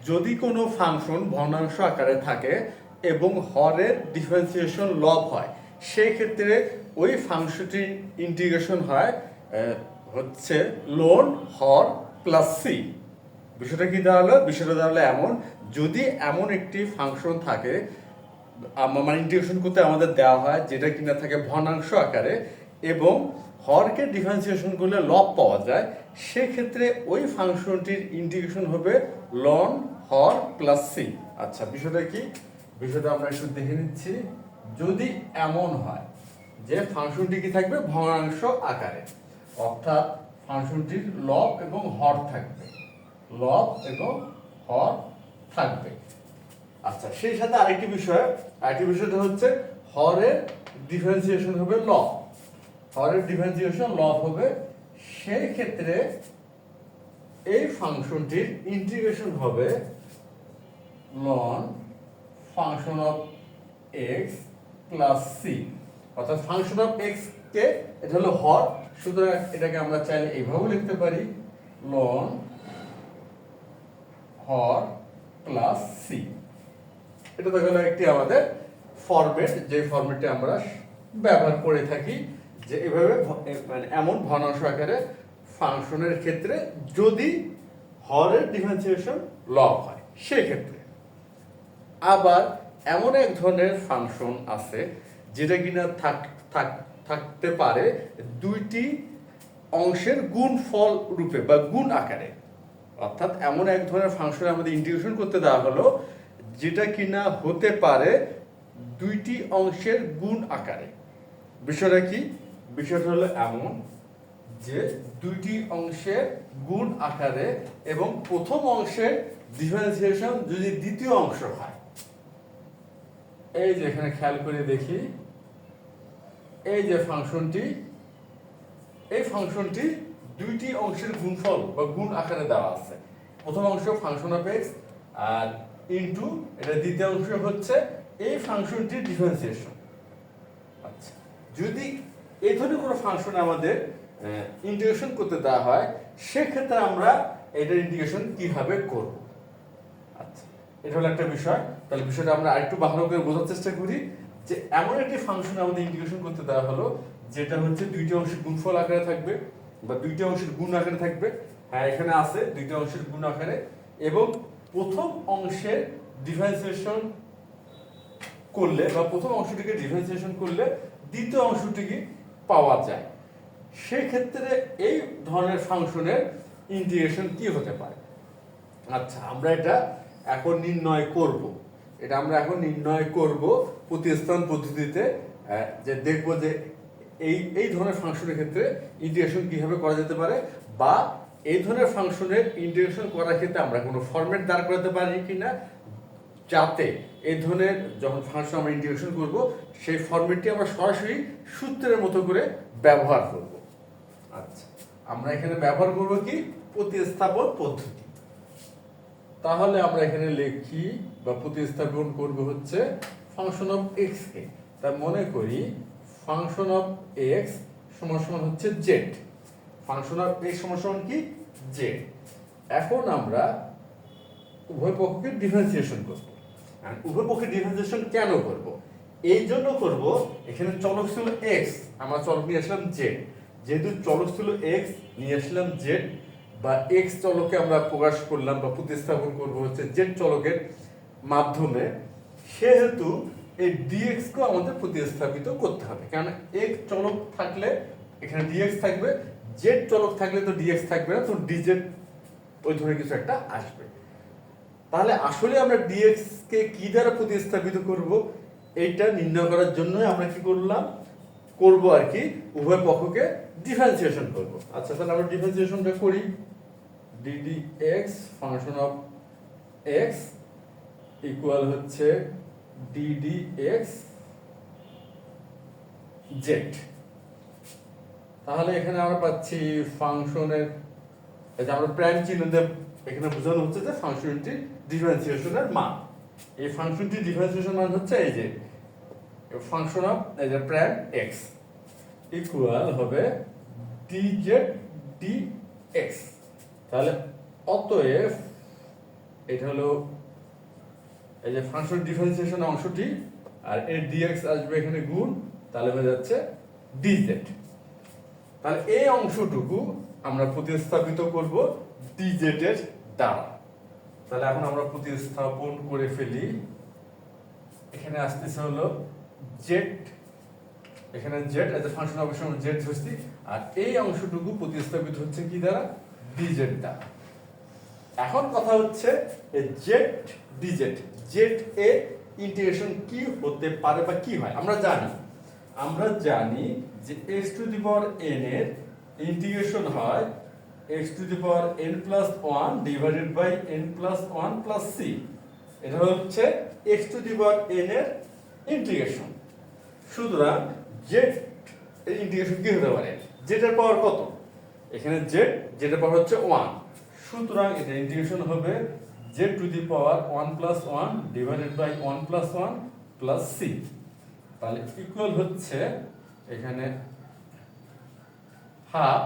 যদি কোনো ফাংশন ভগ্নাংশ আকারে থাকে এবং হরের ডিফারেন্সিয়েশন লব হয়, সেই ক্ষেত্রে ওই ফাংশনটির ইন্টিগ্রেশন হয় হচ্ছে লন হর প্লাস সি। বিষয়টা কি দাঁড়ালো? বিষয়টা দাঁড়ালো এমন, যদি এমন একটি ফাংশন থাকে মানে ইন্টিগ্রেশন করতে আমাদের দেওয়া হয় যেটা কিনা থাকে ভগ্নাংশ আকারে এবং হরকে ডিফারেন্সিয়েশন করলে লব পাওয়া যায়, সেক্ষেত্রে ওই ফাংশনটির ইন্টিগ্রেশন হবে লন হর প্লাস সি। আচ্ছা, বিষয়টা কি? বিষয়টা আমরা একটু দেখে নিচ্ছি। যদি এমন হয় যে ফাংশনটি কি থাকবে ভগ্নাংশ আকারে, অর্থাৎ ফাংশনটির লব এবং হর থাকবে, লব এবং হর থাকবে। আচ্ছা, সেই সাথে আরেকটি বিষয়টা হচ্ছে হরের ডিফারেন্সিয়েশন হবে লব, হরের ডিফারেন্সিয়েশন লব হবে। সেই ক্ষেত্রে এই ফাংশনটির ইন্টিগ্রেশন হবে ln function of X plus C, অর্থাৎ ফাংশন অফ এক্স কে এটা হলো হর, সুতরাং এটাকে আমরা চাইলে এইভাবে লিখতে পারি লন হর প্লাস সি। এটা তো গেল একটি আমাদের ফরম্যাট, যে ফরম্যাটে আমরা ব্যবহার করে থাকি, যে এভাবে মানে এমন ভগ্নাংশ আকারে ফাংশনের ক্ষেত্রে যদি হরের ডিফারেন্সিয়েশন লব হয় সেই ক্ষেত্রে। আবার এমন এক ধরনের ফাংশন আছে যেটা কিনা থাকতে পারে দুইটি অংশের গুণফল রূপে বা গুণ আকারে, অর্থাৎ এমন এক ধরনের ফাংশন আমাদের ইন্টিগ্রেশন করতে দেওয়া হলো যেটা কিনা হতে পারে দুইটি অংশের গুণ আকারে। বিষয়টা কি? বিষয়টা হলো এমন যে দুইটি অংশের গুণ আকারে এবং প্রথম অংশের ডিফারেন্সিয়েশন যদি দ্বিতীয় অংশ হয়। এই যে এখানে খেয়াল করে দেখি, এই যে ফাংশনটি, এই ফাংশনটি দুইটি অংশের গুণফল বা গুণ আকারে দেওয়া আছে। প্রথম অংশ ফাংশন অফ এক্স আর ইনটু এটা দ্বিতীয় অংশ হচ্ছে এই ফাংশনটির ডিফারেন্সিয়েশন। আচ্ছা, যদি এই ধরনের কোনো ফাংশন আমাদের ইন্টিগ্রেশন করতে দেওয়া হয়, সেক্ষেত্রে আমরা এটার ইন্টিগ্রেশন কিভাবে করব। আচ্ছা, এটা হলো একটা বিষয়। তাহলে বিষয়টা আমরা আরেকটু ভালো করে বোঝার চেষ্টা করি যে এমন একটি ফাংশন আমাদের ইন্টিগ্রেশন করতে দেওয়া হলো যেটা হচ্ছে দুইটি অংশের গুণফল আকারে থাকবে বা দুইটি অংশের গুণ আকারে থাকবে। হ্যাঁ, এখানে আছে দুইটি অংশের গুণ আকারে, এবং প্রথম অংশের ডিফারেন্সিয়েশন করলে বা প্রথম অংশটিকে ডিফারেন্সিয়েশন করলে দ্বিতীয় অংশটিকে পাওয়া যায়। সেক্ষেত্রে এই ধরনের ফাংশনের ইন্টিগ্রেশন কি হতে পারে? আচ্ছা, আমরা এটা এখন নির্ণয় করব। এটা আমরা এখন নির্ণয় করব প্রতিস্থান পদ্ধতিতে, যে দেখব যে এই ধরনের ফাংশনের ক্ষেত্রে ইন্টিগ্রেশন কিভাবে করা যেতে পারে, বা এই ধরনের ফাংশনের ইন্টিগ্রেশন করার ক্ষেত্রে আমরা কোনো ফরম্যাট দাঁড় করাতে পারি কিনা, যাতে এই ধরনের যখন ফাংশন আমরা ইন্টিগ্রেশন করব সেই ফরম্যাটটি আমরা সরাসরি সূত্রের মতো করে ব্যবহার করব। আচ্ছা, আমরা এখানে ব্যবহার করব কি প্রতিস্থাপন পদ্ধতি। তাহলে আমরা এখানে লিখি বা প্রতিস্থাপন করব হচ্ছে ফাংশন অফ এক্স কে। তাই মনে করি ফাংশন অফ এক্স সমান সমান হচ্ছে জেড। ফাংশন অফ এক্স সমান সমান কি জেড। এখন আমরা উভয় পক্ষকে ডিফারেন্সিয়েশন করব। আর উভয় পক্ষে ডিফারেন্সিয়েশন কেন করব? এই জন্য করব, এখানে চলক ছিল এক্স, আমরা চলক নিয়ে আসলাম জেড। যেহেতু চলক ছিল এক্স, নিয়ে আসলাম জেড, বা এক্স চলককে আমরা প্রকাশ করলাম বা প্রতিস্থাপন করব হচ্ছে জেড চলকের মাধ্যমে, সেহেতু এই ডিএক্স কে আমাদের প্রতিস্থাপিত করতে হবে। কারণ এক্স চলক থাকলে এখানে ডিএক্স থাকবে, জেড চলক থাকলে তো ডিএক্স থাকবে না, তো ডিজেড ওই ধরনের কিছু একটা আসবে। তাহলে আসলে আমরা ডিএক্স কে কি দ্বারা প্রতিস্থাপিত করব, এইটা নির্ণয় করার জন্য আমরা কি করব আর কি উভয় পক্ষকে ডিফারেন্সিয়েশন করব। আচ্ছা, তাহলে আমরা ডিফারেন্সিয়েশনটা করি। DD x function of x equal হচ্ছে ডিডি এক্স জেড। তাহলে এখানে আমরা পাচ্ছি ফাংশনের, এই যে আমরা প্রাইম চিহ্ন দিয়ে এখানে বোঝানো হচ্ছে যে ফাংশনটির ডিফারেন্সিয়েশনের মান। এই ফাংশনটির ডিফারেন্সিয়েশন মান হচ্ছে এই যে ফাংশন অফ এই যে প্রাইম এক্স ইকুয়াল হবে ডিজেড ডি এক্স। তাহলে অতএব এটা হলো এই যে ফাংশন ডিফারেন্সিয়েশন অংশটি, আর এর ডিএক্স আসবে এখানে গুণ, তাহলে হয়ে যাচ্ছে ডিজেড। তাহলে এই অংশটুকু আমরা প্রতিস্থাপিত করব ডিজেড এর দ্বারা। তাহলে এখন আমরা প্রতিস্থাপন করে ফেলি। এখানে আসতেছে হলো জেড, এখানে Z as a function of Z ধরছি, আর এই অংশটুকু প্রতিস্থাপিত হচ্ছে কি দ্বারা? ডিজেড দ্বারা। এখন কথা হচ্ছে জেড ডিজেড, জেড এর ইন্টিগ্রেশন কি হতে পারে বা কি হয় আমরা জানি যে x to the power n এর ইন্টিগ্রেশন হয় x to the power n plus 1 divided by n plus 1 plus c। এটা হচ্ছে x to the power n এর ইন্টিগ্রেশন। সুতরাং z এর ইন্টিগ্রেশন কি হতে পারে? z এর পাওয়ার কত? এখানে z এর পাওয়ার হচ্ছে 1, সুতরাং এটা ইন্টিগ্রেশন হবে z to the power 1 plus 1 divided by 1 plus 1 plus c। তাহলে ইকুয়াল হচ্ছে এখানে হাফ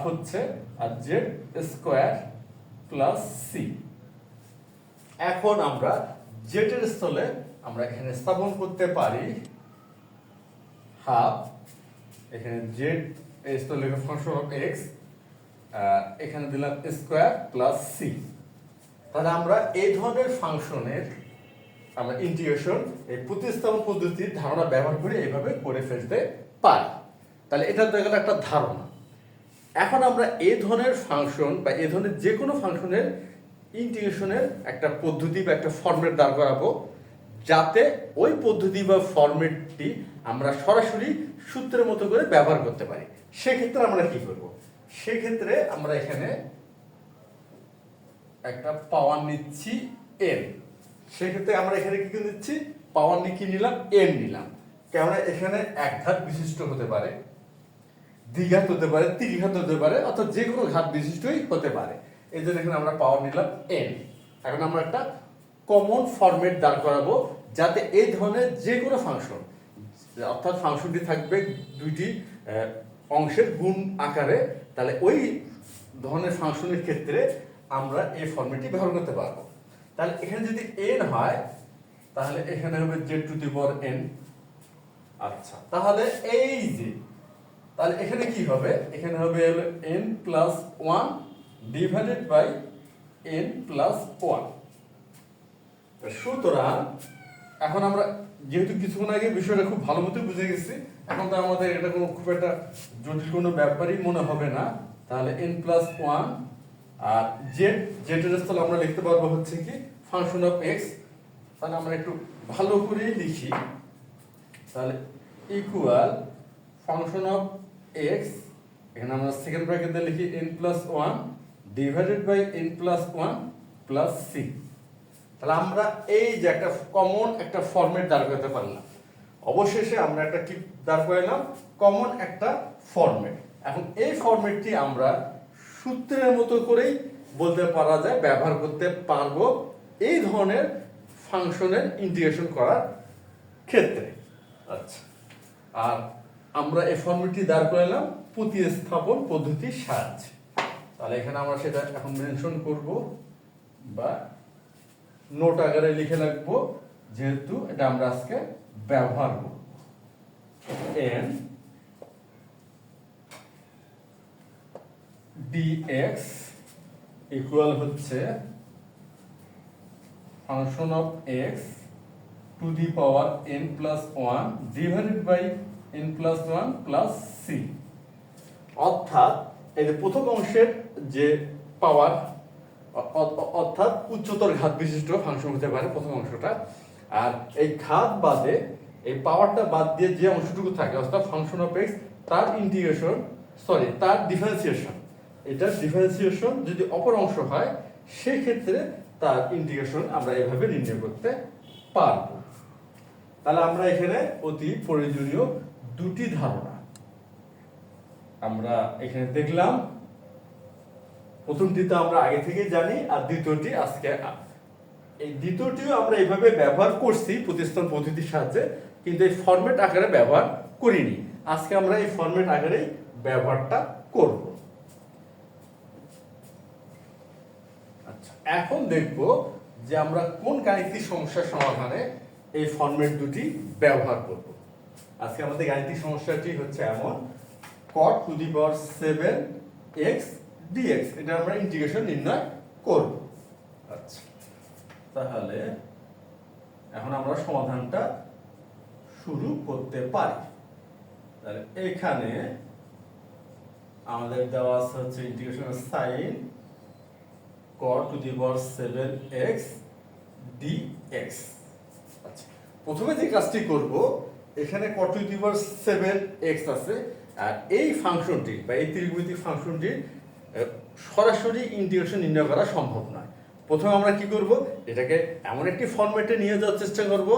হচ্ছে আর z স্কয়ার প্লাস c। এখন আমরা z এর স্থলে আমরা এখানে স্থাপন করতে পারি হাফ, এখানে z এর স্থলে ফাংশন অফ x, এখানে দিলাম স্কয়ার প্লাস c। তাহলে আমরা এই ধরনের ফাংশনের আমরা ইন্টিগ্রেশন এই প্রতিস্থাপন পদ্ধতির ধারণা ব্যবহার করে এইভাবে করে ফেলতে পারি। তাহলে এটা তো গেল একটা ধারণা। এখন আমরা এই ধরনের ফাংশন বা এই ধরনের যে কোনো ফাংশনের ইন্টিগ্রেশনের একটা পদ্ধতি বা একটা ফরম্যাট দাঁড় করাবো, যাতে ওই পদ্ধতি বা ফরম্যাটটি আমরা সরাসরি সূত্রের মতো করে ব্যবহার করতে পারি। সেক্ষেত্রে আমরা কি করব? সেক্ষেত্রে আমরা এখানে একটা পাওয়ার নিচ্ছি n। সেক্ষেত্রে আমরা এখানে কি নিচ্ছি? পাওয়ার নিয়ে কি নিলাম? n নিলাম। কেননা এখানে এক ঘাত বিশিষ্ট হতে পারে, দ্বিঘাত হতে পারে, ত্রিঘাত হতে পারে, অর্থাৎ যে কোনো ঘাত বিশিষ্টই হতে পারে। এই জন্য এখানে আমরা পাওয়ার নিলাম n। এখন আমরা একটা কমন ফরম্যাট দাঁড় করাবো, যাতে এই ধরনের যে কোনো ফাংশন, অর্থাৎ ফাংশনটি থাকবে দুইটি অংশের গুণ আকারে, তাহলে ওই ধরনের ফাংশনের ক্ষেত্রে আমরা এই ফরম্যাটটি ব্যবহার করতে পারবো। তাহলে এখানে যদি n হয় তাহলে এখানে হবে z to the power n। আচ্ছা, তাহলে এই যে তাহলে এখানে কি হবে? এখানে হবে n plus 1 divided by n plus 1। সুতরাং এখন আমরা যেহেতু কিছুক্ষণ আগে বিষয়টা খুব ভালো মতো বুঝে গেছি, এখন তো আমাদের এটা কোনো খুব একটা জটিল কোনো ব্যাপারই মনে হবে না। তাহলে n প্লাস 1 আর z এর স্থলে আমরা লিখতে পারবো হচ্ছে কি ফাংশন অফ x। তাহলে আমরা একটু ভালো করে লিখি। তাহলে ইকুয়াল ফাংশন অফ x, এখানে আমরা সেকেন্ড ব্র্যাকেট দিয়ে লিখি n plus 1 divided by n plus 1 plus c। তাহলে আমরা এই যে একটা কমন একটা ফরম্যাট দাঁড় করতে পারলাম। অবশেষে আমরা একটা কি দাঁড় করালাম? কমন একটা ফরম্যাট। এখন এই ফরম্যাটটি আমরা সূত্রের মতো করেই বলতে পারা যায়, ব্যবহার করতে পারবো এই ধরনের ফাংশনের ইন্টিগ্রেশন করার ক্ষেত্রে। আচ্ছা, আর আমরা এই ফরম্যাটটি দাঁড় করালাম প্রতিস্থাপন পদ্ধতির সাহায্যে। তাহলে এখানে আমরা সেটা এখন মেনশন করব বা নোট আকারে লিখে রাখবো, যেহেতু এটা আমরা আজকে ব্যবহার করব। n dx ইকুয়াল হচ্ছে function of x to the power n plus 1 divided by n plus 1 plus c। অর্থাৎ এই যে প্রথম অংশের যে পাওয়ার, অর্থাৎ উচ্চতর ঘাত বিশিষ্ট ফাংশন হতে পারে প্রথম অংশটা, আর এই ঘাত বাদে এই পাওয়ারটা বাদ দিয়ে যে অংশটুকু থাকে অর্থাৎ ফাংশন অফ x তার ইন্টিগ্রেশন, তার ডিফারেন্সিয়েশন, এটা ডিফারেন্সিয়েশন যদি অপর অংশ হয় সেই ক্ষেত্রে তার ইন্টিগ্রেশন আমরা এভাবে নির্ণয় করতে পারব। তাহলে আমরা এখানে অতি প্রয়োজনীয় দুটি ধারণা আমরা এখানে দেখলাম। প্রথমটি তো আমরা আগে থেকে জানি, আর দ্বিতীয়টি আজকে এই দ্বিতীয়টিও আমরা এইভাবে ব্যবহার করছি প্রতিস্থাপন পদ্ধতির সাহায্যে, কিন্তু এই ফরম্যাট আকারে ব্যবহার করিনি। আজকে আমরা এই ফরম্যাট আকারেই ব্যবহারটা করব। এখন দেখব যে আমরা কোন গাণিতিক সমস্যার সমাধানে এই ফরম্যাট দুটি ব্যবহার করব। আজকে আমাদের গাণিতিক সমস্যাটি হচ্ছে এমন, cot to the power 7x dx, এটা আমরা ইন্টিগ্রেশন নির্ণয় করব। আচ্ছা, তাহলে এখন আমরা সমাধানটা শুরু করতে পারি। তাহলে এখানে আমাদের দেওয়া আছে হচ্ছে integration sin cot to the power 7x dx। আচ্ছা, প্রথমে যে কাজটি করব, এখানে cot to the power 7x আছে, আর এই ফাংশনটি বা এই ত্রিগুণিতিক ফাংশনটির সরাসরি ইন্টিগ্রেশন নির্ণয় করা সম্ভব নয়। প্রথমে আমরা কি করব, এটাকে এমন একটি ফরম্যাটে নিয়ে যাওয়ার চেষ্টা করব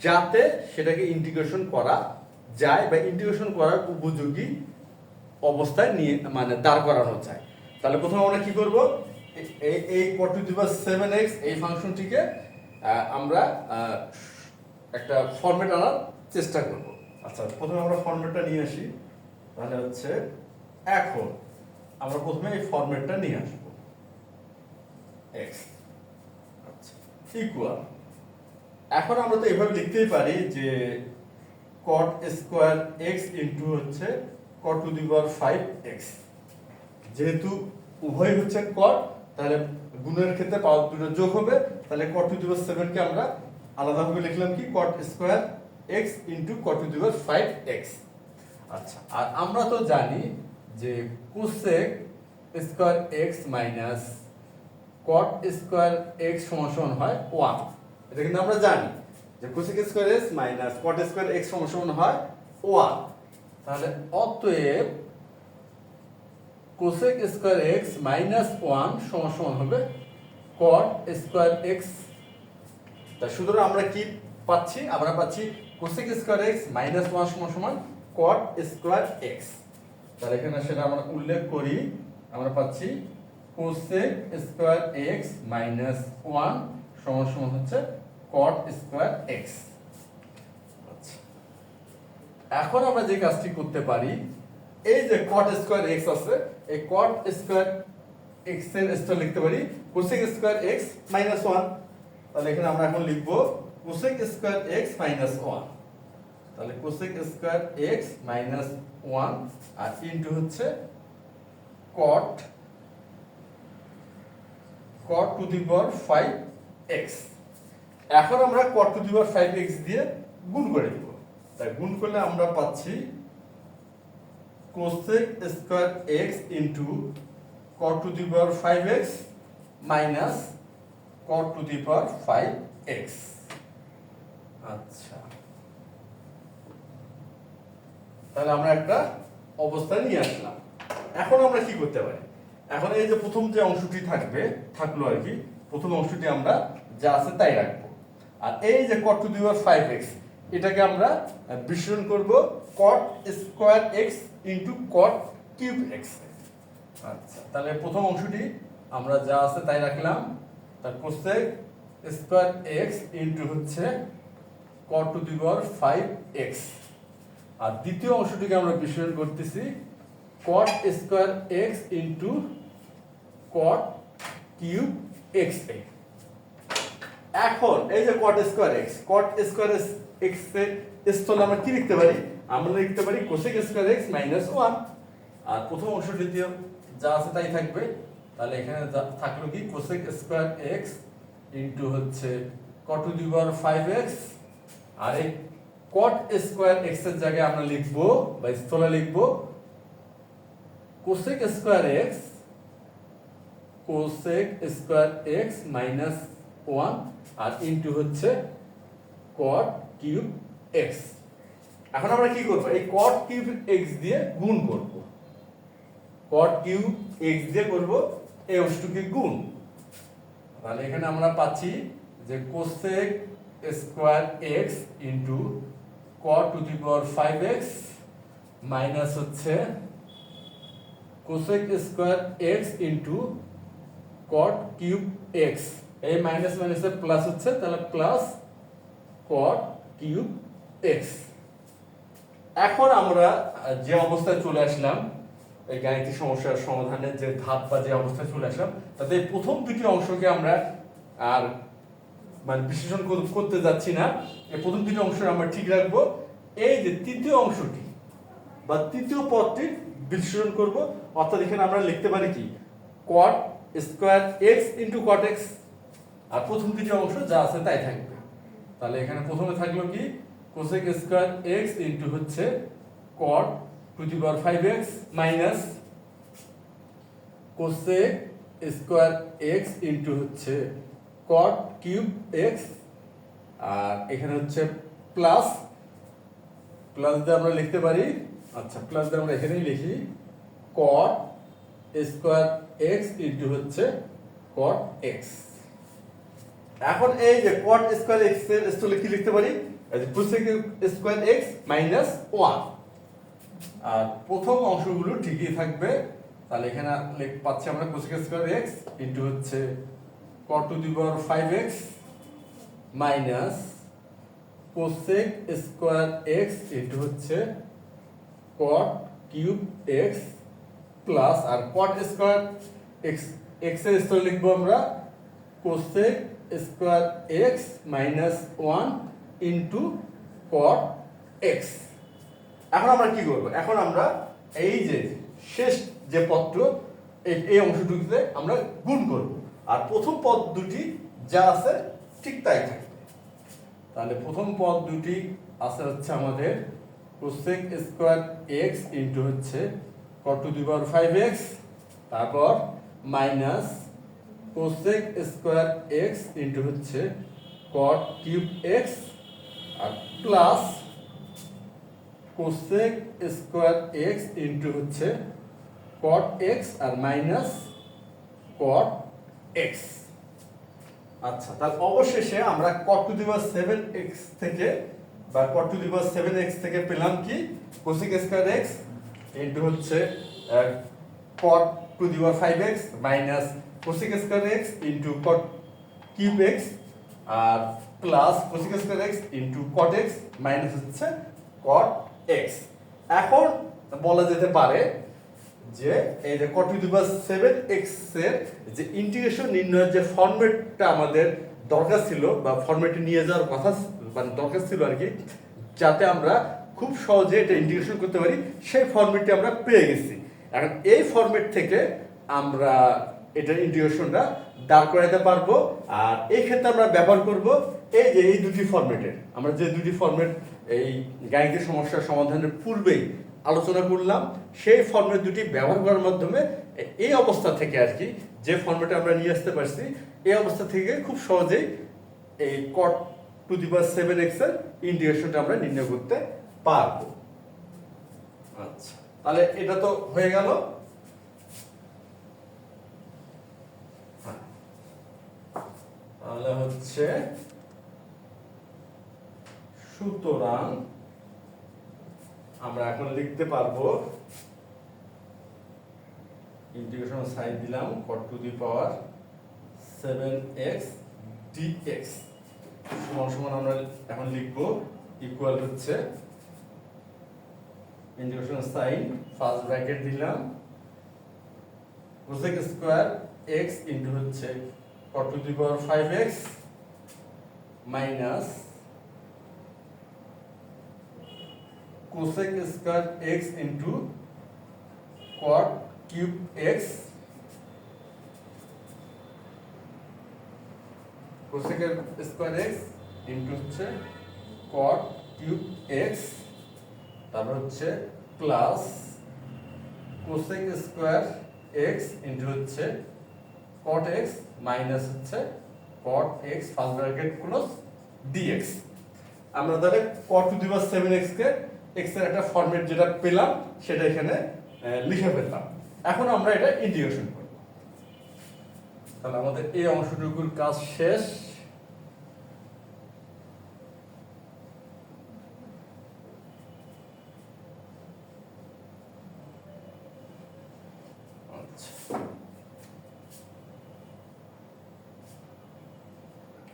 যাতে সেটাকে ইন্টিগ্রেশন করা যায় বা ইন্টিগ্রেশন করার উপযোগী অবস্থায় নিয়ে মানে দাঁড় করানো যায়। তাহলে প্রথমে আমরা কি করব, এই cot to the power 7x এই ফাংশনটিকে আমরা একটা ফরম্যাট আনার চেষ্টা করব। আচ্ছা, প্রথমে আমরা ফরম্যাটটা নিয়ে আসি। তাহলে হচ্ছে এখন আমরা প্রথমে এই ফরম্যাটটা নিয়ে আসবো, x আচ্ছা ইকুয়াল, এখন আমরা তো এইভাবে লিখতেই পারি যে cot স্কয়ার x ইনটু হচ্ছে cot to the power 5x। যেহেতু উভয় হচ্ছে cot, তাহলে গুণের ক্ষেত্রে পাওয়ার দুটো যোগ হবে, তাহলে cot টু দি পাওয়ার 7 কে আমরা আলাদাভাবে লিখলাম কি cot square x into cot to the power 5x। আচ্ছা, আর আমরা তো জানি যে cosec square x minus cot square x সমান হয় 1। এটা কিন্তু আমরা জানি যে cosec square x minus cot square x সমান হয় 1। তাহলে অতএব cosec স্কয়ার x মাইনাস 1 সমান হবে cot স্কয়ার x। তা সুতরাং আমরা কি পাচ্ছি, আমরা পাচ্ছি cosec স্কয়ার x মাইনাস 1 সমান cot স্কয়ার x। তাহলে এখানে সেটা আমরা উল্লেখ করি, আমরা পাচ্ছি cosec স্কয়ার x মাইনাস 1 সমান হচ্ছে cot স্কয়ার x। আচ্ছা, এখন আমরা যে কাজটি করতে পারি, এই যে cot স্কয়ার x আছে, এই cot স্কয়ার x এর স্থলে লিখতে পারি cosec স্কয়ার x মাইনাস 1। তাহলে এখানে আমরা এখন লিখব cosec স্কয়ার x মাইনাস 1। তাহলে cosec স্কয়ার x মাইনাস 1 আর ইনটু হচ্ছে cot to the power 5x। এখন আমরা cot to the power 5x দিয়ে গুণ করে দেব। তাই গুণ করলে আমরা পাচ্ছি cosec square x into cot to the power 5x minus cot to the power 5x। আচ্ছা, তাহলে আমরা একটা অবস্থায় নিয়ে আসলাম। এখন আমরা কি করতে পারি, এখন এই যে প্রথম যে অংশটি থাকলো আর কি, প্রথম অংশটি আমরা যা আছে তাই রাখবো, আর এই যে cot to the power 5x এটাকে আমরা বিশ্লেষণ করব cot square x into cot cube x। আচ্ছা, তাহলে প্রথম অংশটি আমরা যা আছে তাই রাখলাম, তার cosec স্কয়ার x ইনটু হচ্ছে cot to the power 5x। আর দ্বিতীয় অংশটিকে আমরা বিশ্লেষণ করতেছি cot square x into cot cube x। এখন এই যে cot স্কয়ার x এর স্থলে আমরা কি লিখতে পারি, আমরা লিখতে পারি cosec স্কয়ার x মাইনাস 1। আর প্রথম অংশটি দিয়ে যা আছে তাই থাকবে, তাহলে এখানে থাকলো কি cosec স্কয়ার x ইনটু হচ্ছে cot to the power 5x। আর এই cot স্কয়ার x এর জায়গায় আমরা লিখব বা স্থলে লিখব cosec স্কয়ার x মাইনাস 1 আর ইনটু হচ্ছে cot কিউব x। এখন আমরা কি করব, এই cot কিউব x দিয়ে গুণ করব, cot কিউব x দিয়ে করব এই অংশটিকে গুণ। তাহলে এখানে আমরা পাচ্ছি যে cosec square x into cot to the power 5x minus হচ্ছে cosec square x into cot cube x। এই মাইনাস মাইনাসে প্লাস হচ্ছে, তাহলে প্লাস cot কিউব x। এখন আমরা যে অবস্থায় চলে আসলাম এই গাণিতিক সমস্যার সমাধানের যে ধাপ বা যে অবস্থায় চলে আসলাম, তাতে এই প্রথম দুটি অংশকে আমরা আর মানে বিশ্লেষণ করতে যাচ্ছি না। এই প্রথম দুটি অংশ আমরা ঠিক রাখবো। এই যে তৃতীয় অংশটি বা তৃতীয় পদটি বিশ্লেষণ করব। অর্থাৎ এখানে আমরা লিখতে পারি কি cot square x into cot x, আর প্রথম দুটি অংশ যা আছে তাই থাকবে। তাহলে এখানে প্রথমে থাকলো কি cosec স্কয়ার x ইনটু হচ্ছে cot to the power 5x minus cosec square x into হচ্ছে cot কিউব x, আর এখানে হচ্ছে প্লাস দিয়ে আমরা লিখতে পারি, আচ্ছা প্লাস দিয়ে আমরা এখানেই লিখি cot স্কয়ার x ইনটু হচ্ছে cot x। এখন এই যে cot স্কয়ার x এর স্থলে কি লিখতে পারি, এই যে cosec স্কয়ার x মাইনাস 1, আর প্রথম অংশগুলো ঠিকই থাকবে। তাহলে এখানে পাচ্ছি আমরা cosec স্কয়ার x ইনটু হচ্ছে cot to the power 5x minus cosec square x into হচ্ছে cot কিউব x প্লাস, আর cot স্কয়ার x এর স্থলে লিখবো আমরা cosec square x minus 1 into cot x। এখন আমরা কি করব, এখন আমরা এই যে শেষ যে পদটি এই অংশটুকুতে আমরা গুণ করব, আর প্রথম পদ দুটি যা আছে ঠিক তাই থাকবে। তাহলে প্রথম পদ দুটি আছে হচ্ছে আমাদের cosec স্কয়ার x ইনটু হচ্ছে cot to the power 5x, তারপর minus cosec square x into হচ্ছে cot কিউব x, আর plus cosec square x into হচ্ছে cot x, আর মাইনাস cot x। আচ্ছা, তাহলে অবশেষে আমরা cot to the power 7x থেকে বা cot to the power 7x থেকে পেলাম কি cosec স্কয়ার x ইনটু হচ্ছে cot to the power 5x minus cosec square x into cot cube x, আর plus cosec square x into cot x minus হচ্ছে cot x। এখন বলা যেতে পারে যে এই যে cot to the power 7x এর যে ইন্টিগ্রেশন নির্ণয়ের যে ফরম্যাটটা আমাদের দরকার ছিল বা ফরম্যাটে নিয়ে যাওয়ার কথা মানে দরকার ছিল আর কি, যাতে আমরা খুব সহজে এটা ইন্টিগ্রেশন করতে পারি, সেই ফরম্যাটটি আমরা পেয়ে গেছি। এখন এই ফরম্যাট থেকে আমরা এটার ইন্টিগ্রেশনটা দাঁড় করাতে পারবো, আর এই ক্ষেত্রে আমরা ব্যবহার করব এই যে এই দুটি ফরম্যাটের, আমরা যে দুটি ফরম্যাট এই গাণিতিক সমস্যার সমাধানের পূর্বেই আলোচনা করলাম, সেই ফরম্যাট দুটি ব্যবহার করার মাধ্যমে এই অবস্থা থেকে আর কি যে ফরম্যাটে আমরা নিয়ে আসতে পারছি, এই অবস্থা থেকে খুব সহজেই এই cot to the power 7x এর ইন্টিগ্রেশনটা আমরা নির্ণয় করতে পারবো। আচ্ছা, তাহলে এটা তো হয়ে গেল। তাহলে হচ্ছে সুতরাং আমরা এখন লিখতে পারবো ইন্টিগ্রেশন সাইন দিলাম cot to the power 7x dx সমান সমান আমরা এখন লিখব ইকুয়াল হচ্ছে ইন্টিগ্রেশন সাইন ফার্স্ট ব্র্যাকেট দিলাম cosec স্কয়ার x ইনটু হচ্ছে cot to the power 5x minus cosec square x into cot cube x, cosec square x into হচ্ছে cot cube x, তারপর হচ্ছে plus cosec square x into হচ্ছে cot x minus হচ্ছে cot x first bracket close dx। আমরা তাহলে cot to the power 7x K x এর একটা format যেটা পেলাম সেটা এখানে লিখে ফেললাম। এখন আমরা এটা ইন্টিগ্রেশন করব। তাহলে আমাদের এই অংশটুকুর কাজ শেষ।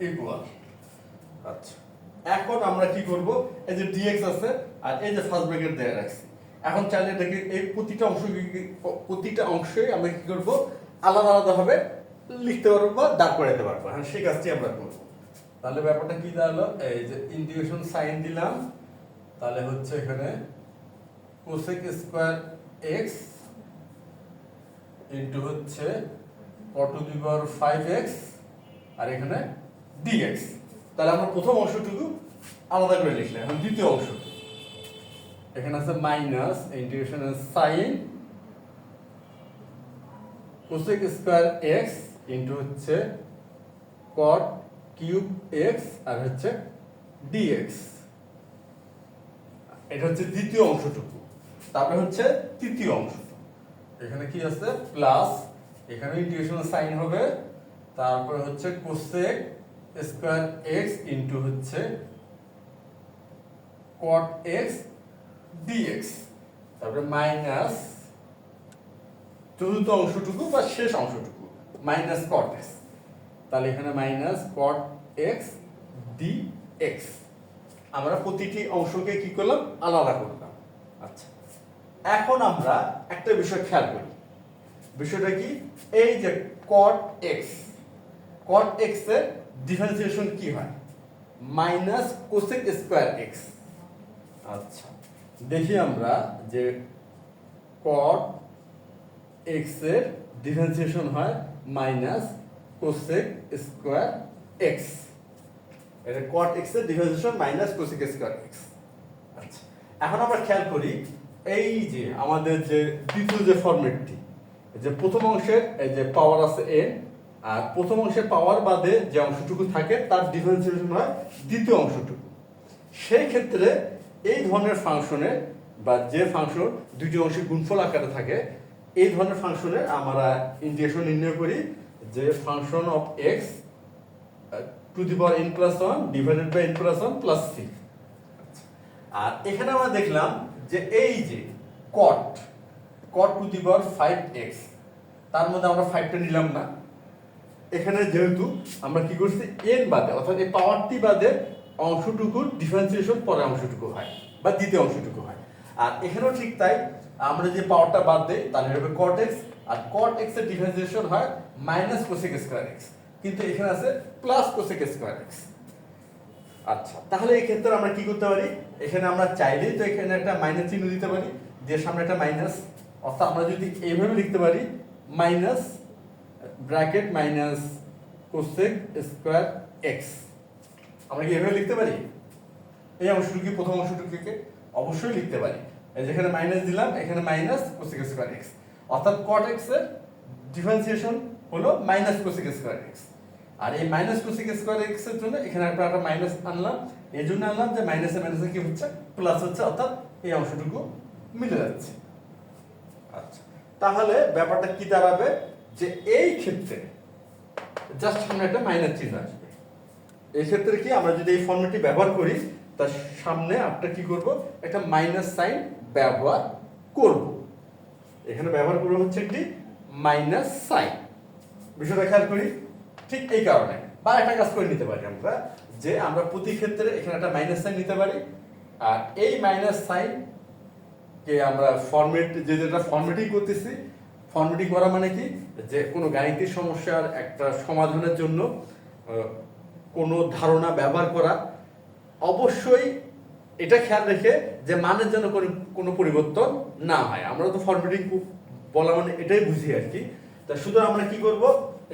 ইকুয়াল। আচ্ছা, এখন আমরা কি করব, এই যে dx আছে আর এই যে ফার্স্ট ব্র্যাকেট দেয়া রাখছি, এখন চাইলে দেখি এই প্রতিটা অংশে আমরা কি করব, আলাদা আলাদা ভাবে লিখতে পারবো বা দাগ করাতে পারবো। হ্যাঁ, সেই কাজটি আমরা করবো। তাহলে ব্যাপারটা কি দাঁড়ালো, এই যে ইন্টিগ্রেশন সাইন দিলাম, তাহলে হচ্ছে এখানে কোসেক স্কয়ার এক্স ইন্টু হচ্ছে cot to the power 5x আর এখানে dx। তাহলে আমরা প্রথম অংশটুকু আলাদা করে লিখলাম। এখন দ্বিতীয় অংশ, এখানে আছে minus integration sign cosec square x into হচ্ছে cot কিউব এক্স আর হচ্ছে dx। এটা হচ্ছে দ্বিতীয় অংশটুকু। তারপরে হচ্ছে তৃতীয় অংশ, এখানে কি আছে প্লাস, এখানে ইন্টিগ্রেশন সাইন হবে, তারপরে হচ্ছে কোসেক স্কয়ার এক্স ইন্টু হচ্ছে cot x dx, তারপরে মাইনাস চতুর্থ অংশটুকু বা শেষ অংশটুকু মাইনাস cot x। তাহলে এখানে মাইনাস cot x dx। আমরা প্রতিটি অংশকে কি করলাম, আলাদা করলাম। আচ্ছা, এখন আমরা একটা বিষয় খেয়াল করি। বিষয়টা কি, এই যে cot x এর ডিফারেন্সিয়েশন কি হয়, মাইনাস কোসেক স্কয়ার এক্স। আচ্ছা, দেখি আমরা যে cot x এর ডিফারেন্সিয়েশন হয় মাইনাস কোসেক স্কয়ার এক্স। এটা cot x এর differentiation minus cosec square x. আচ্ছা, এখন আমরা খেয়াল করি এই যে আমাদের যে দ্বিতীয় যে ফরম্যাটটি, যে প্রথম অংশের এই যে পাওয়ার আছে n, আর প্রথম অংশের পাওয়ার বাদে যে অংশটুকু থাকে তার ডিফারেন্সিয়েশন হয় দ্বিতীয় অংশটুকু। সেই ক্ষেত্রে এই ধরনের ফাংশনের বা যে ফাংশন দুটি অংশের গুণফল আকারে থাকে, এই ধরনের ফাংশনের আমরা ইন্টিগ্রেশন নির্ণয় করি যে function of x to the power n+1 divided by n+1 plus c। আর এখানে আমরা দেখলাম যে এই যে cot to the power 5x, তার মধ্যে আমরা 5টা নিলাম না। এখানে যেহেতু আমরা কি করছি, n বাদে অর্থাৎ এই পাওয়ারটি বাদে অংশটুকুর ডিফারেন্সিয়েশন পরের অংশটুকু হয় বা দ্বিতীয় অংশটুকু হয়। আর এখানেও ঠিক তাই, আমরা যে পাওয়ারটা বাদ দেই তাহলে হবে cot x, আর cot x এর ডিফারেন্সিয়েশন হয় মাইনাস কোসেক স্কয়ার x, কিন্তু এখানে আছে প্লাস কোসেক স্কয়ার x। আচ্ছা, তাহলে এই ক্ষেত্রে আমরা কি করতে পারি, এখানে আমরা চাইলেই তো এখানে একটা মাইনাস চিহ্ন দিতে পারি, দিয়ে সামনে একটা মাইনাস, অর্থাৎ আমরা যদি এইভাবে লিখতে পারি minus bracket minus cosec square x. আমরা কি এভাবে লিখতে পারি? এই অংশটুকু প্রথম অংশটুকুকে অবশ্যই লিখতে পারি। এই যেখানে মাইনাস দিলাম, এখানে মাইনাস কোসেক স্কয়ার এক্স, অর্থাৎ cot x এর ডিফারেন্সিয়েশন হলো মাইনাস কোসেক স্কয়ার এক্স। আর এই মাইনাস কোসেক স্কয়ার এক্স এর জন্য এখানে একটা মাইনাস আনলাম, এই জন্য আনলাম যে মাইনাসে মাইনাসে কি হচ্ছে, প্লাস হচ্ছে, অর্থাৎ এই অংশটুকু মিলে যাচ্ছে। আচ্ছা, তাহলে ব্যাপারটা কি দাঁড়াবে, যে এই ক্ষেত্রে জাস্ট সামনে একটা মাইনাস চিহ্ন আসবে। এই ক্ষেত্রে কি আমরা যদি এই ফর্মুলাটি ব্যবহার করি, তার সামনে আমরা কি করব, একটা মাইনাস সাইন ব্যবহার করব। এখানে ব্যবহার করব হচ্ছে একটি মাইনাস সাইন। বিষয়টা খেয়াল করি, ঠিক এই কারণে। বা একটা কাজ করে নিতে পারি আমরা, যে আমরা প্রতি ক্ষেত্রে এখানে একটা মাইনাস সাইন নিতে পারি, আর এই মাইনাস সাইন কে আমরা যেটা ফরম্যাটিং করতেছি, ফরম্যাটিং করা মানে কি, যে কোনো গাণিতিক সমস্যার একটা সমাধানের জন্য কোনো ধারণা ব্যবহার করা, অবশ্যই এটা খেয়াল রেখে যে মানের জন্য কোনো পরিবর্তন না হয়। আমরা তো ফরম্যাটিং বলা মানে এটাই বুঝি আর কি। তা শুধু আমরা কি করব,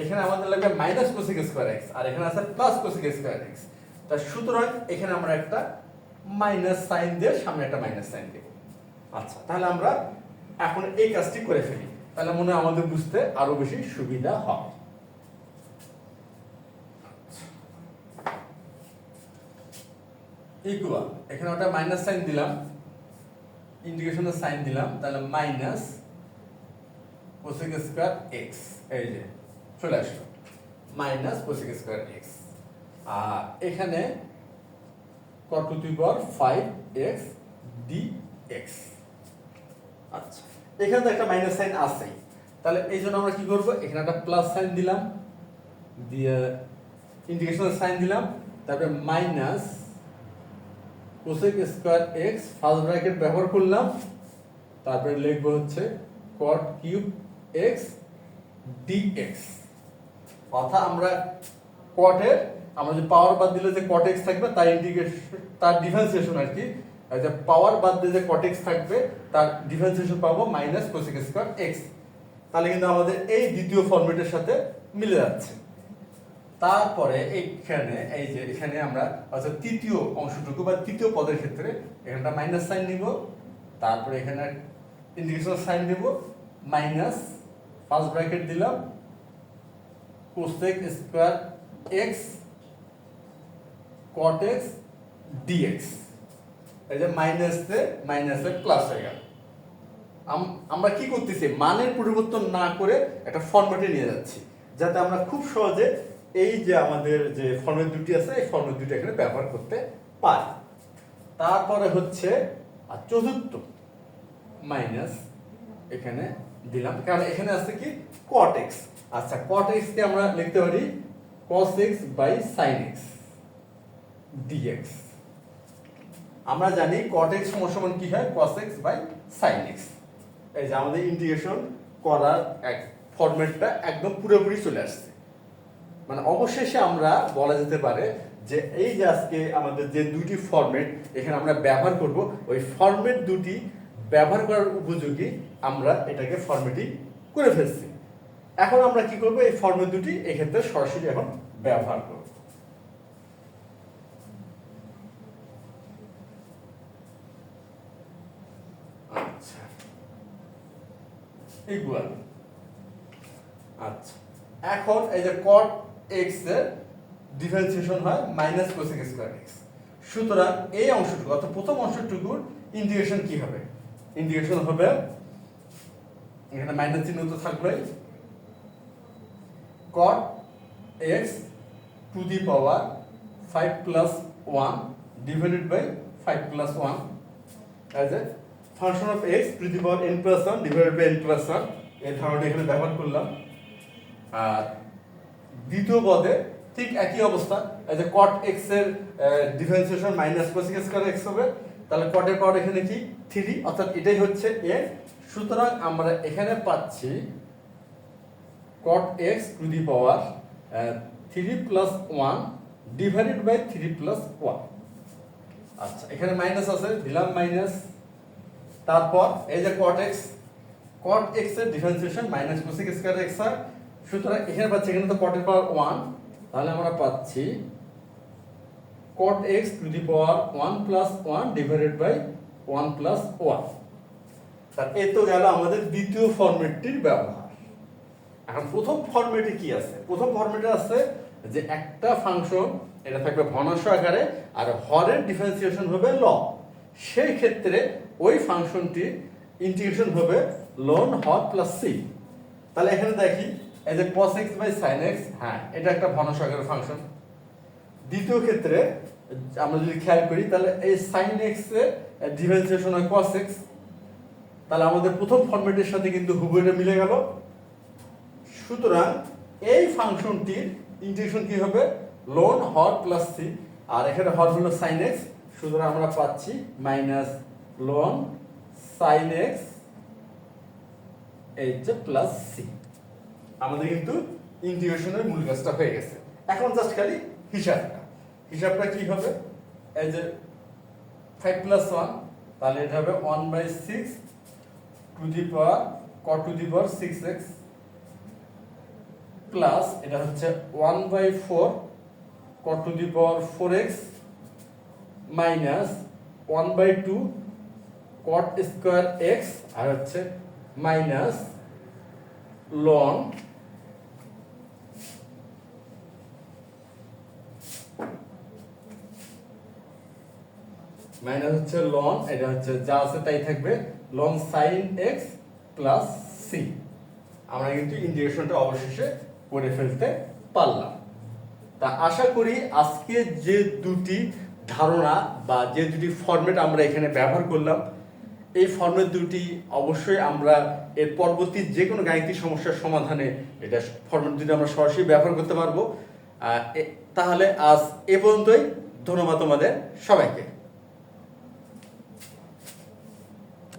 এখানে আমাদের লাগবে মাইনাস কোসেক স্কয়ার এক্স, আর এখানে আছে প্লাস কোসেক স্কয়ার এক্স। তা সুতরাং এখানে আমরা একটা মাইনাস সাইন দিয়ে সামনে একটা মাইনাস সাইন দেব। আচ্ছা, তাহলে আমরা এখন এই কাজটি করে ফেলি, তাহলে মনে হয় আমাদের বুঝতে আরো বেশি সুবিধা হবে। ইকুয়াল, এখানে একটা মাইনাস সাইন দিলাম, ইন্টিগ্রেশনের সাইন দিলাম, তাহলে মাইনাস কোসেক স্কয়ার এক্স, এই যে চলে আসলো মাইনাস কোসেক স্কয়ার এক্স। আর এখানে cot to the power 5x dx। আচ্ছা, এখানে তো একটা মাইনাস সাইন আছে, তাহলে এই জন্য আমরা কি করব, এখানে একটা প্লাস সাইন দিলাম, দিয়ে ইন্টিগ্রেশনের সাইন দিলাম, তারপরে minus cosec square x first bracket ব্যবহার করলাম, তারপরে লিখবো হচ্ছে cot কিউব x dx, অর্থাৎ আমরা কটের আমরা যে পাওয়ার বাদ দিলে যে cot x থাকবে তার ইন্টিগ্রেশন, তার ডিফারেন্সিয়েশন আর কি, যে পাওয়ার বাদ দিলে যে cot x থাকবে তার ডিফারেন্সিয়েশন পাবো মাইনাস কোসেক স্কয়ার x। তাহলে কিন্তু আমাদের এই দ্বিতীয় ফরম্যাটের সাথে মিলে যাচ্ছে। তারপরে এইখানে এই যে এখানে আমরা অর্থাৎ তৃতীয় অংশটুকু বা তৃতীয় পদের ক্ষেত্রে এখানটা মাইনাস সাইন নিব, তারপরে এখানে ইন্টিগ্রেশন সাইন দেব, মাইনাস ফার্স্ট ব্র্যাকেট দিলাম cosec square x cot x dx, এই যে মাইনাসে প্লাস হয়ে গেল। আমরা কি করতেছি, মানের পরিবর্তন না করে একটা ফরম্যাটে নিয়ে যাচ্ছি যাতে আমরা খুব সহজে এই যে আমাদের যে ফরম্যাট দুটি আছে এই ফরম্যাট দুটি এখানে ব্যবহার করতে পারি। তারপরে হচ্ছে চতুর্থ মাইনাস এখানে দিলাম, কারণ এখানে আছে কি cot x। আচ্ছা, cot x কে আমরা লিখতে পারি cos x by sin x dx। আমরা জানি cot x সমান কি হয়, cos x by sin x। এই যে আমাদের ইন্টিগ্রেশন করার এক ফরম্যাটটা একদম পুরোপুরি চলে আসছে। মানে অবশেষে আমরা বলা যেতে পারে যে এই যে আজকে আমাদের যে দুটি ফরম্যাট এখানে আমরা ব্যবহার করব, ওই ফরম্যাট দুটি ব্যবহার করার উপযোগী আমরা এটাকে ফরম্যাটিং করে ফেলছি। এখন আমরা কি করব, এই ফরম্যাট দুটি এক্ষেত্রে সরাসরি এখন ব্যবহার করব। আচ্ছা, ইকুয়াল। আচ্ছা, এখন এই যে cot x এর ডিফারেন্সিয়েশন হয় মাইনাস কোসেক স্কয়ার x। সুতরাং এই অংশটুকু অর্থাৎ প্রথম অংশটুকুর ইন্টিগ্রেশন কি হবে, ইন্টিগ্রেশন হবে এখানে মাইনাস চিহ্ন তো থাকবে, cot x to the power 5 plus 1 divided by 5 plus 1 as a function of x to the power n plus 1 divided by n plus 1। এই ধারণাটা এখানে ব্যবহার করলাম। আর দ্বিতীয় পদে ঠিক একই অবস্থা, এই যে cot x এর differentiation minus cosec square x হবে, তাহলে cot এর পাওয়ার এখানে কি 3, অর্থাৎ এটাই হচ্ছে n। সুতরাং আমরা এখানে পাচ্ছি cot x to the power 3 plus 1 divided by 3 plus 1। আচ্ছা, এখানে মাইনাস আছে, দিলাম মাইনাস। তারপর এই যে cot x এর differentiation minus cosec square x হয়। সুতরাং এখানে পাচ্ছি, এখানে তো cot এর পাওয়ার 1, তাহলে আমরা পাচ্ছি cot x to the power 1 plus 1 divided by 1 plus 1। তার এই তো গেল আমাদের দ্বিতীয় ফরম্যাটটির ব্যবহার। এখন প্রথম ফরম্যাটে কি আছে, প্রথম ফরম্যাটে আছে যে একটা ফাংশন এটা থাকবে ভগ্নাংশ আকারে আর হরের ডিফারেন্সিয়েশন হবে লব। সেই ক্ষেত্রে ওই ফাংশনটির ইন্টিগ্রেশন হবে লন হর প্লাস সি। তাহলে এখানে দেখি এই যে cos x by sin x, হ্যাঁ এটা একটা ভগ্নাংশ আকারের ফাংশন। দ্বিতীয় ক্ষেত্রে আমরা যদি খেয়াল করি তাহলে এই sin x এর ডিফারেন্সিয়েশন হয় cos x। তাহলে আমাদের প্রথম ফরম্যাটের সাথে কিন্তু হুবহু এটা মিলে গেল। সুতরাং এই ফাংশনটির ইন্টিগ্রেশন কি হবে, লন হর প্লাস সি, আর এখানে হর হলো sin x। সুতরাং আমরা পাচ্ছি মাইনাস লন sin x এই যে প্লাস সি। আমাদের কিন্তু ইন্টিগ্রেশনের মূল কাজটা হয়ে গেছে। এখন জাস্ট খালি হিসাবটা কি হবে, এই যে 5 প্লাস 1, তাহলে এটা হবে 1/6 to the power cot to the power 6x plus এটা হচ্ছে 1/4 cot to the power 4x minus 1/2 cot square x আর হচ্ছে মাইনাস লন মাইনাস হচ্ছে লন, এটা হচ্ছে যা আছে তাই থাকবে, ln sin x plus C. আমরা কিন্তু ইন্টিগ্রেশনটা অবশেষে করে ফেলতে পারলাম। তা আশা করি আজকে যে দুটি ধারণা বা যে দুটি ফরম্যাট আমরা এখানে ব্যবহার করলাম, এই ফরম্যাট দুটি অবশ্যই আমরা এর পরবর্তী যে কোনো গাণিতিক সমস্যার সমাধানে এটা ফরম্যাট দুটি আমরা সরাসরি ব্যবহার করতে পারবো। তাহলে আজ এ পর্যন্তই। ধন্যবাদ তোমাদের সবাইকে।